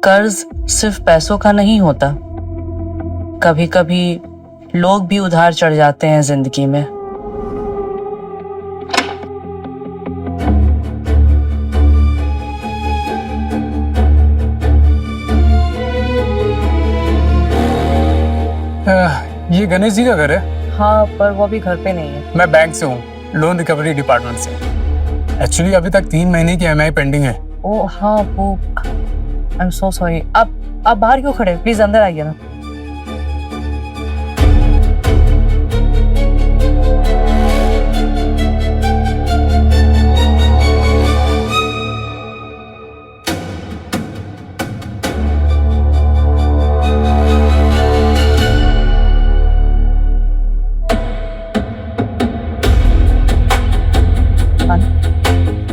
कर्ज सिर्फ पैसों का नहीं होता, कभी कभी लोग भी उधार चढ़ जाते हैं जिंदगी में। ये गणेश जी का घर है? हाँ, पर वो अभी घर पे नहीं है। मैं बैंक से हूँ, लोन रिकवरी डिपार्टमेंट से। एक्चुअली अभी तक 3 महीने की EMI पेंडिंग है। ओ हाँ, वो आई एम सो सॉरी। आप बाहर क्यों खड़े? प्लीज अंदर आइए ना।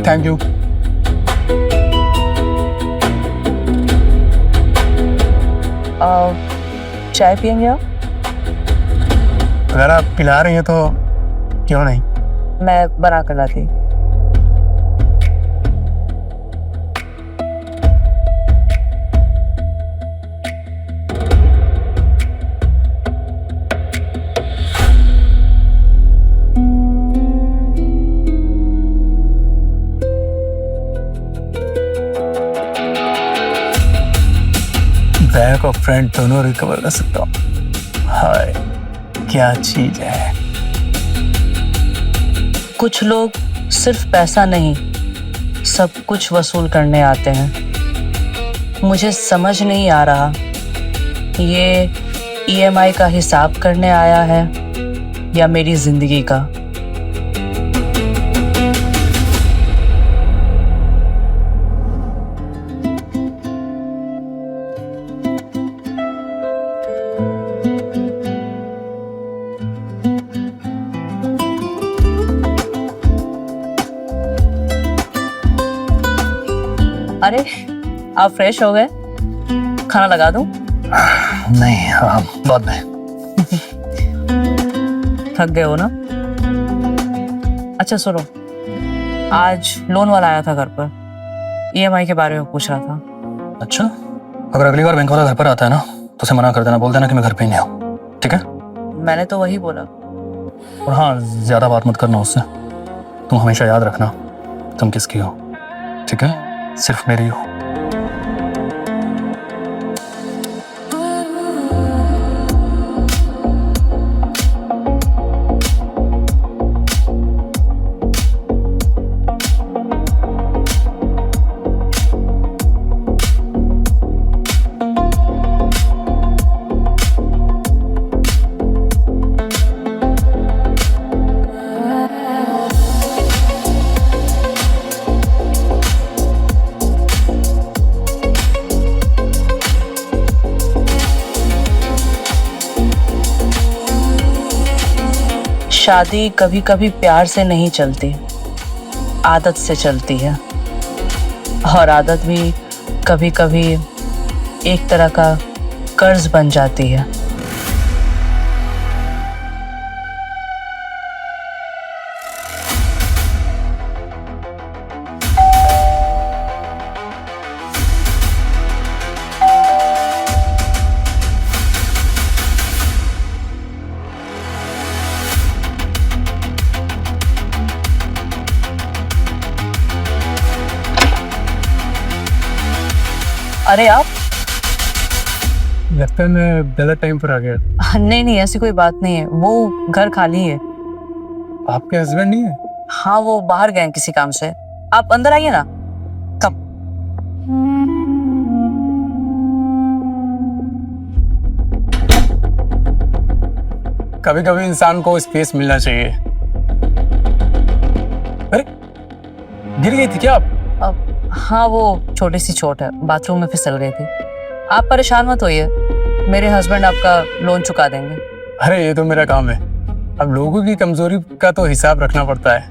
Thank you. चाय पियेंगे आप? अगर आप पिला रही हैं तो क्यों नहीं। मैं बना कर लाती। बैक और फ्रंट दोनों रिकवर कर सकता हूँ। हाय, क्या चीज है। कुछ लोग सिर्फ पैसा नहीं, सब कुछ वसूल करने आते हैं। मुझे समझ नहीं आ रहा, ये EMI का हिसाब करने आया है या मेरी जिंदगी का। अरे, आप फ्रेश हो गए? खाना लगा दूं? नहीं, हाँ बाद में। थक गए हो ना? अच्छा सुनो, आज लोन वाला आया था घर पर, EMI के बारे में पूछ रहा था। अच्छा, अगर अगली बार बैंक वाला घर पर आता है ना तो उसे मना कर देना, बोल देना कि मैं घर पे ही नहीं हूँ, ठीक है? मैंने तो वही बोला। और हाँ, ज्यादा बात मत करना उससे। तुम हमेशा याद रखना तुम किसकी हो, ठीक है? सिर्फ मेरी हो। शादी कभी कभी प्यार से नहीं चलती, आदत से चलती है। और आदत भी कभी कभी एक तरह का कर्ज बन जाती है। अरे आप? लगता है मैं गलत टाइम पर आ गया। नहीं, ऐसी कोई बात नहीं है, वो घर खाली है। आपके हस्बैंड नहीं है? हाँ, वो बाहर गए हैं किसी काम से। आप अंदर आइए ना। कब? कभी कभी इंसान को स्पेस मिलना चाहिए। अरे, गिर गई थी क्या आप? हाँ, वो छोटी सी चोट है, बाथरूम में फिसल गई थी। आप परेशान मत होइए, मेरे हस्बैंड आपका लोन चुका देंगे। अरे ये तो मेरा काम है। अब लोगों की कमजोरी का तो हिसाब रखना पड़ता है,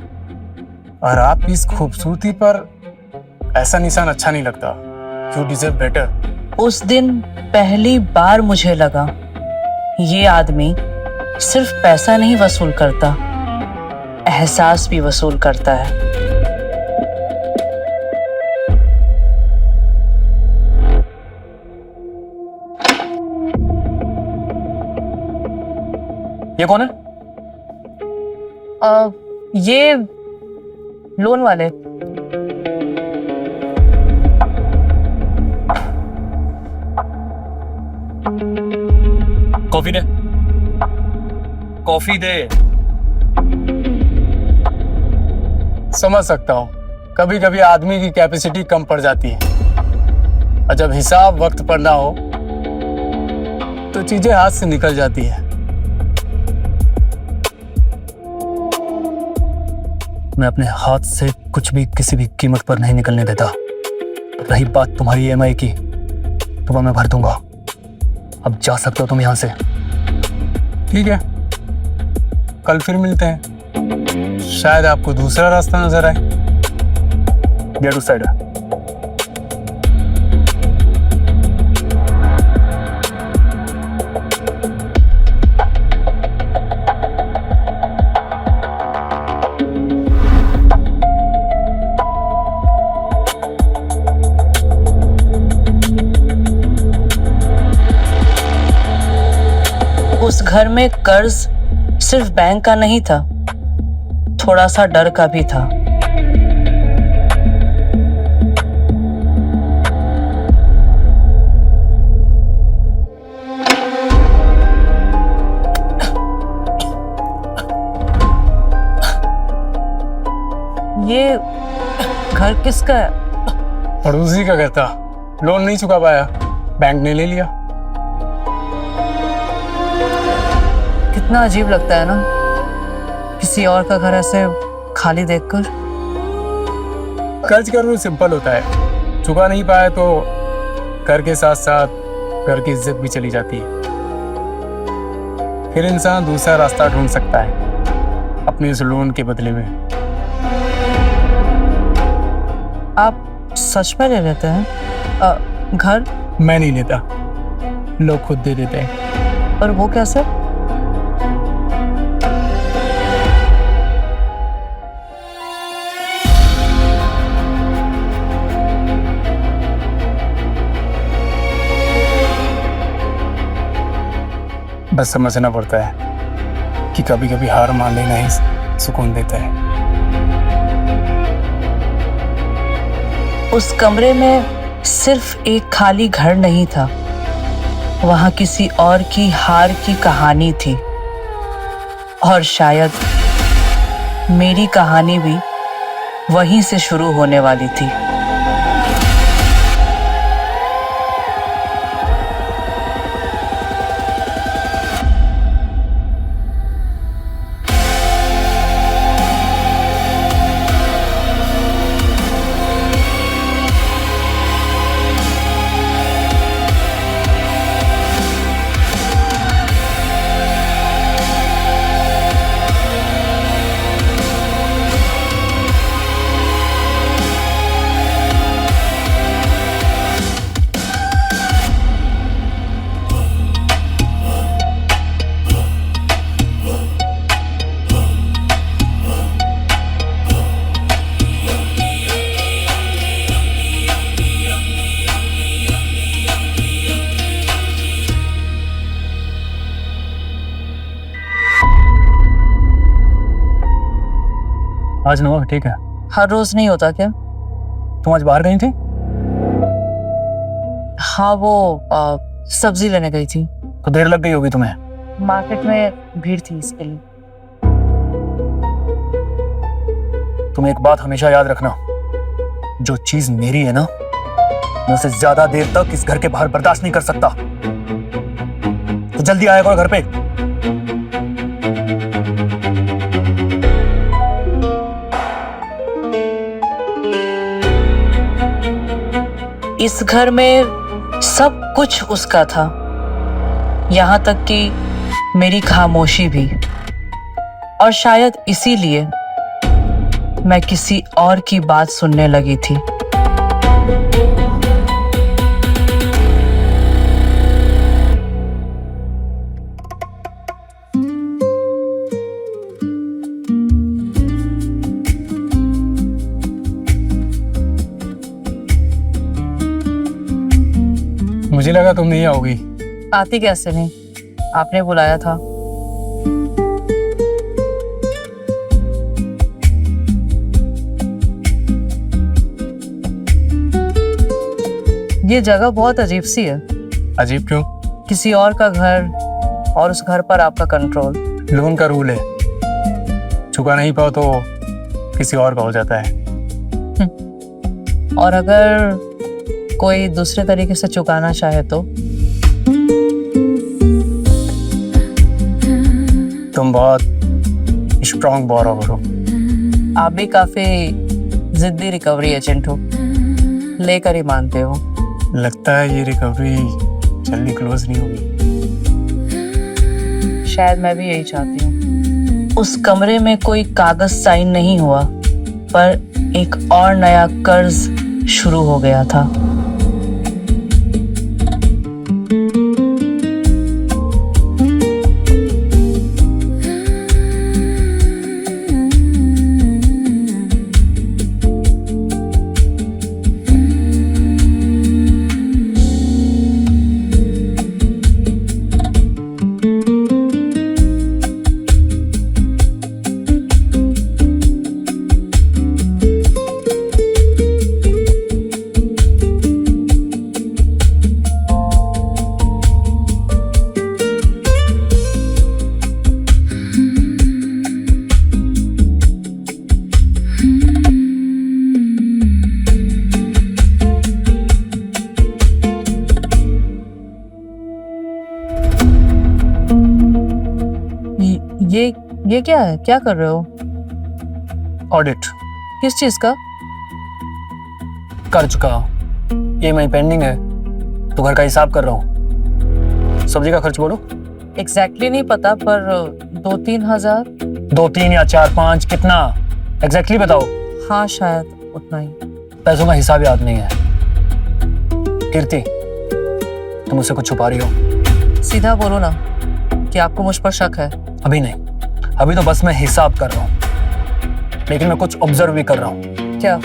और आपकी इस खूबसूरती पर ऐसा निशान अच्छा नहीं लगता। You deserve better. उस दिन पहली बार मुझे लगा, ये आदमी सिर्फ पैसा नहीं वसूल करता, एहसास भी वसूल करता है। ये कौन है? ये लोन वाले। कॉफी दे, कॉफी दे। समझ सकता हूँ, कभी कभी आदमी की कैपेसिटी कम पड़ जाती है और जब हिसाब वक्त पर ना हो तो चीजें हाथ से निकल जाती है। मैं अपने हाथ से कुछ भी किसी भी कीमत पर नहीं निकलने देता। रही बात तुम्हारी ईएमआई की, तो वह मैं भर दूंगा। अब जा सकते हो तुम यहां से। ठीक है, कल फिर मिलते हैं, शायद आपको दूसरा रास्ता नजर आए। गेट उस साइड है। उस घर में कर्ज सिर्फ बैंक का नहीं था, थोड़ा सा डर का भी था। ये घर किसका है? पड़ोसी का घर था, लोन नहीं चुका पाया, बैंक ने ले लिया। कितना अजीब लगता है ना, किसी और का घर ऐसे खाली देखकर। कर्ज करना सिंपल होता है, चुका नहीं पाया तो घर के साथ साथ घर की इज्जत भी चली जाती है। फिर इंसान दूसरा रास्ता ढूंढ सकता है अपने उस लोन के बदले में। आप सच में ले लेते हैं घर? मैं नहीं लेता, लोग खुद दे देते हैं। और वो कैसे? बस समझना पड़ता है कि कभी कभी हार मान लेना ही सुकून देता है। उस कमरे में सिर्फ एक खाली घर नहीं था, वहां किसी और की हार की कहानी थी। और शायद मेरी कहानी भी वहीं से शुरू होने वाली थी। आज नवा ठीक है। हर रोज नहीं होता क्या? तुम आज बाहर गई थी? हाँ, वो सब्जी लेने गई थी। तो देर लग गई होगी तुम्हें। मार्केट में भीड़ थी इसके लिए। तुम एक बात हमेशा याद रखना, जो चीज मेरी है ना, मैं उसे ज्यादा देर तक इस घर के बाहर बर्दाश्त नहीं कर सकता। तो जल्दी आया करो घर पे। इस घर में सब कुछ उसका था, यहां तक कि मेरी खामोशी भी। और शायद इसीलिए मैं किसी और की बात सुनने लगी थी। मुझे लगा तुम नहीं आओगी। आती कैसे नहीं, आपने बुलाया था। ये जगह बहुत अजीब सी है। अजीब क्यों? किसी और का घर और उस घर पर आपका कंट्रोल। लोन का रूल है, चुका नहीं पाओ तो किसी और का हो जाता है। और अगर कोई दूसरे तरीके से चुकाना चाहे तो? तुम बहुत स्ट्रॉन्ग बोरोवर हो। आप भी काफी जिद्दी रिकवरी एजेंट हो, लेकर ही मानते हो। लगता है ये रिकवरी जल्दी क्लोज नहीं होगी। शायद मैं भी यही चाहती हूँ। उस कमरे में कोई कागज साइन नहीं हुआ, पर एक और नया कर्ज शुरू हो गया था। ये क्या है? क्या कर रहे हो? ऑडिट किस चीज का? कर्ज का। EMI पेंडिंग है तो घर का हिसाब कर रहा हूँ। सब्जी का खर्च बोलो। एग्जैक्टली नहीं पता, पर 2-3 हजार। 2-3 या 4-5 कितना एग्जैक्टली बताओ। हाँ, शायद उतना ही। पैसों का हिसाब याद नहीं है। कीर्ति, तुम मुझसे कुछ छुपा रही हो। सीधा बोलो ना कि आपको मुझ पर शक है। अभी नहीं, अभी तो बस मैं हिसाब कर रहा हूँ, लेकिन मैं कुछ ऑब्जर्व भी कर रहा हूँ। क्या?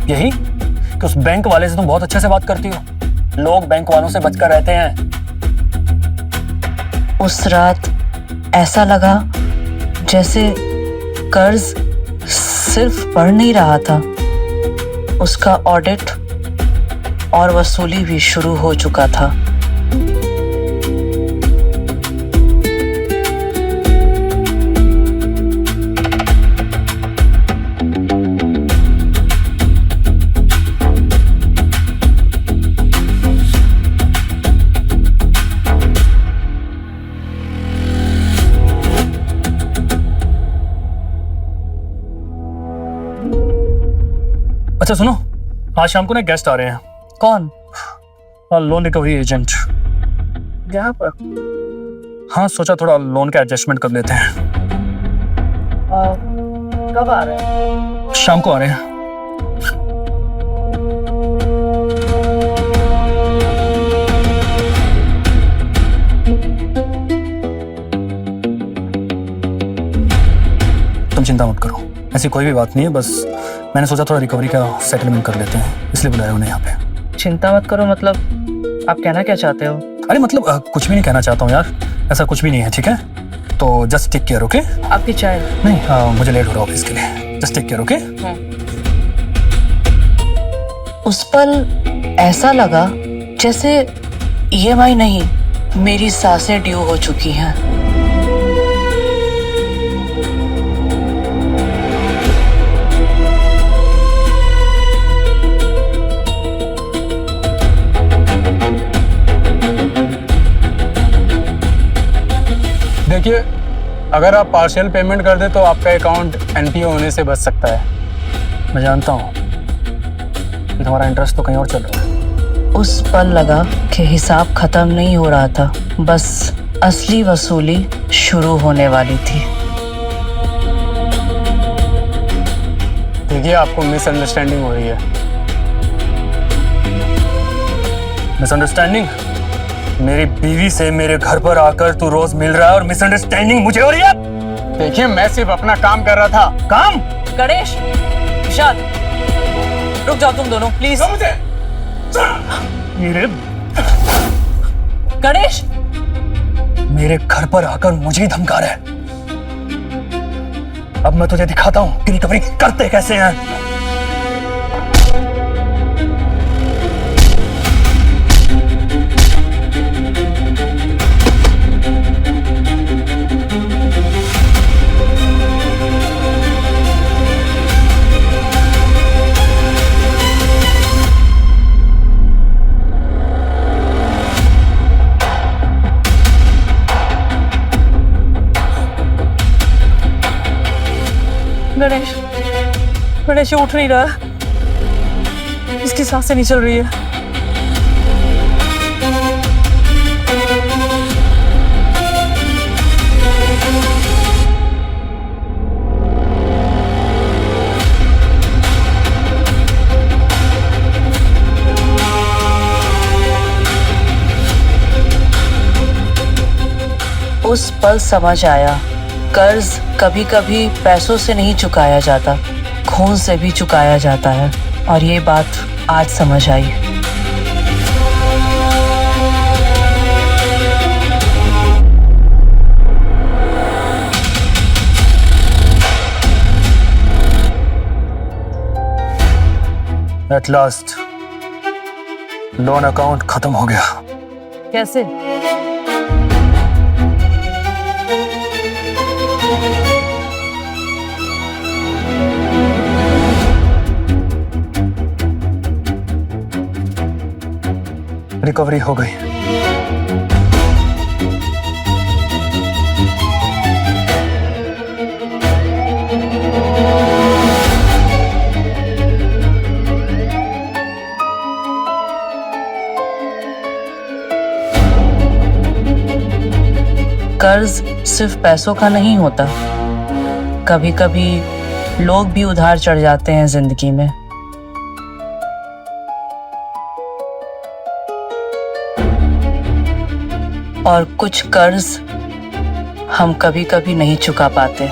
यही कि उस बैंक वाले से तुम बहुत अच्छे से बात करती हो। लोग बैंक वालों से बचकर रहते हैं। उस रात ऐसा लगा जैसे कर्ज सिर्फ बढ़ नहीं रहा था, उसका ऑडिट और वसूली भी शुरू हो चुका था। अच्छा सुनो, आज शाम को ना गेस्ट आ रहे हैं। कौन? Loan recovery agent. यहाँ पर? हाँ, सोचा थोड़ा लोन का एडजस्टमेंट कर लेते हैं। कब आ रहे हैं? शाम को आ रहे हैं। तुम चिंता मत करो, ऐसी कोई भी बात नहीं है। बस मैंने सोचा थोड़ा रिकवरी का सेटलमेंट कर लेते हैं, इसलिए बुलाया उन्हें यहाँ पे। चिंता मत करो मतलब आप कहना क्या चाहते हो? अरे मतलब कुछ भी नहीं कहना चाहता हूँ यार, ऐसा कुछ भी नहीं है, ठीक है? तो जस्ट टेक केयर, ओके? आपकी चाय? नहीं, मुझे लेट हो रहा है ऑफिस के लिए। Just take care, okay? उस पल ऐसा लगा जैसे EMI नहीं, मेरी सांसें ड्यू हो चुकी हैं। देखिए, अगर आप पार्शियल पेमेंट कर दे तो आपका अकाउंट NPA होने से बच सकता है। मैं जानता हूँ कि तुम्हारा इंटरेस्ट तो कहीं और चल रहा है। उस पल लगा कि हिसाब खत्म नहीं हो रहा था, बस असली वसूली शुरू होने वाली थी। देखिए, आपको मिसअंडरस्टैंडिंग हो रही है। मिसअंडरस्टैंडिंग? मेरी बीवी से मेरे घर पर आकर तू रोज मिल रहा है और मिसअंडरस्टैंडिंग मुझे हो रही है? देखिए, मैं सिर्फ अपना काम कर रहा था। काम? गणेश, विशाल, रुक जाओ तुम दोनों प्लीज। मेरे गणेश, मेरे घर पर आकर मुझे ही धमका रहा है। अब मैं तुझे दिखाता हूं कि रिकवरी करते कैसे हैं। चढ़ने से उठ नहीं रहा है। इसकी सांसें नहीं चल रही है। उस पल समझ आया, कर्ज कभी कभी पैसों से नहीं चुकाया जाता, खून से भी चुकाया जाता है। और ये बात आज समझ आई। एट लास्ट लोन अकाउंट खत्म हो गया। कैसे? रिकवरी हो गई। कर्ज सिर्फ पैसों का नहीं होता, कभी कभी लोग भी उधार चढ़ जाते हैं जिंदगी में। और कुछ कर्ज हम कभी कभी नहीं चुका पाते।